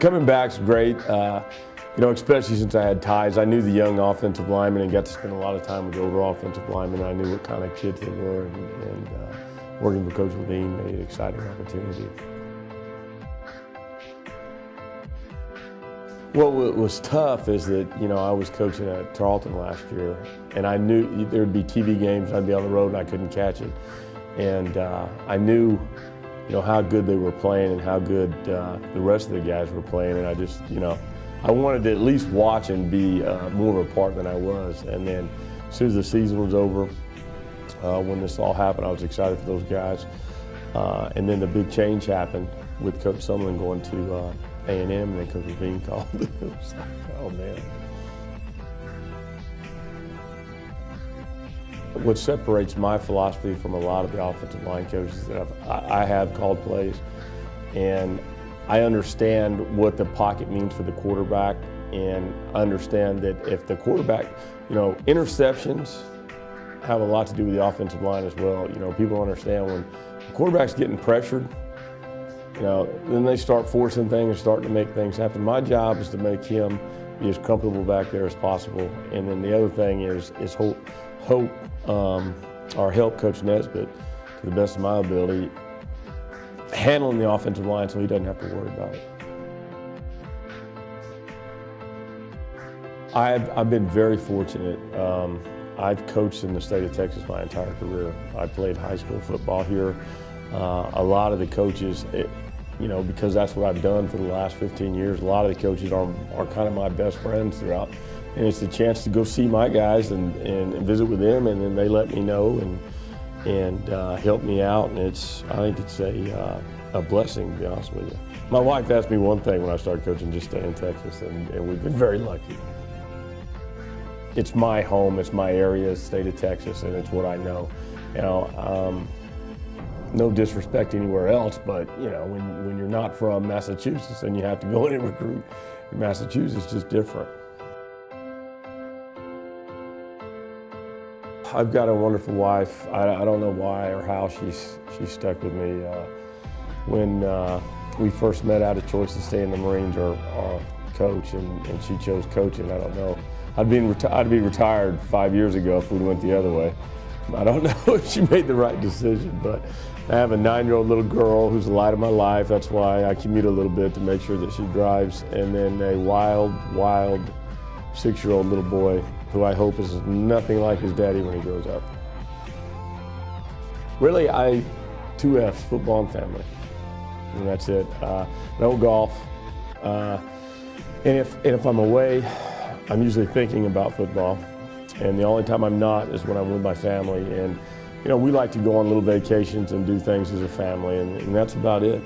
Coming back's great, especially since I had ties. I knew the young offensive linemen and got to spend a lot of time with the older offensive linemen. I knew what kind of kids they were, and working with Coach Levine made it an exciting opportunity. What was tough is that, I was coaching at Tarleton last year, and I knew there would be TV games, I'd be on the road and I couldn't catch it. And I knew, how good they were playing and how good the rest of the guys were playing, and I just, I wanted to at least watch and be more of a part than I was. And then as soon as the season was over, when this all happened, I was excited for those guys. And then the big change happened with Coach Summerlin going to A&M, and then Coach Levine called. It was like, oh man. What separates my philosophy from a lot of the offensive line coaches is that I have called plays, and I understand what the pocket means for the quarterback, and I understand that if the quarterback, interceptions have a lot to do with the offensive line as well. People understand when the quarterback's getting pressured, then they start forcing things, starting to make things happen. My job is to make him be as comfortable back there as possible. And then the other thing is help Coach Nesbitt, to the best of my ability, handling the offensive line so he doesn't have to worry about it. I've been very fortunate. I've coached in the state of Texas my entire career. I played high school football here. A lot of the coaches, because that's what I've done for the last 15 years, a lot of the coaches are kind of my best friends throughout. And it's a chance to go see my guys and visit with them, and then they let me know and help me out. And I think it's a blessing, to be honest with you. My wife asked me one thing when I started coaching, just stay in Texas, and we've been very lucky. It's my home, it's my area, it's the state of Texas, and it's what I know. No disrespect anywhere else, but when you're not from Massachusetts and you have to go in and recruit in Massachusetts, it's just different. I've got a wonderful wife. I don't know why or how she's stuck with me. When we first met, I had a choice to stay in the Marines or coach, and she chose coaching. I don't know. I'd be retired 5 years ago if we went the other way. I don't know if she made the right decision, but I have a 9-year-old little girl who's the light of my life. That's why I commute a little bit to make sure that she drives. And then a wild 6-year-old little boy who I hope is nothing like his daddy when he grows up. Really, 2 F's, football and family. And that's it. No golf. And if I'm away, I'm usually thinking about football. And the only time I'm not is when I'm with my family. And we like to go on little vacations and do things as a family, and that's about it.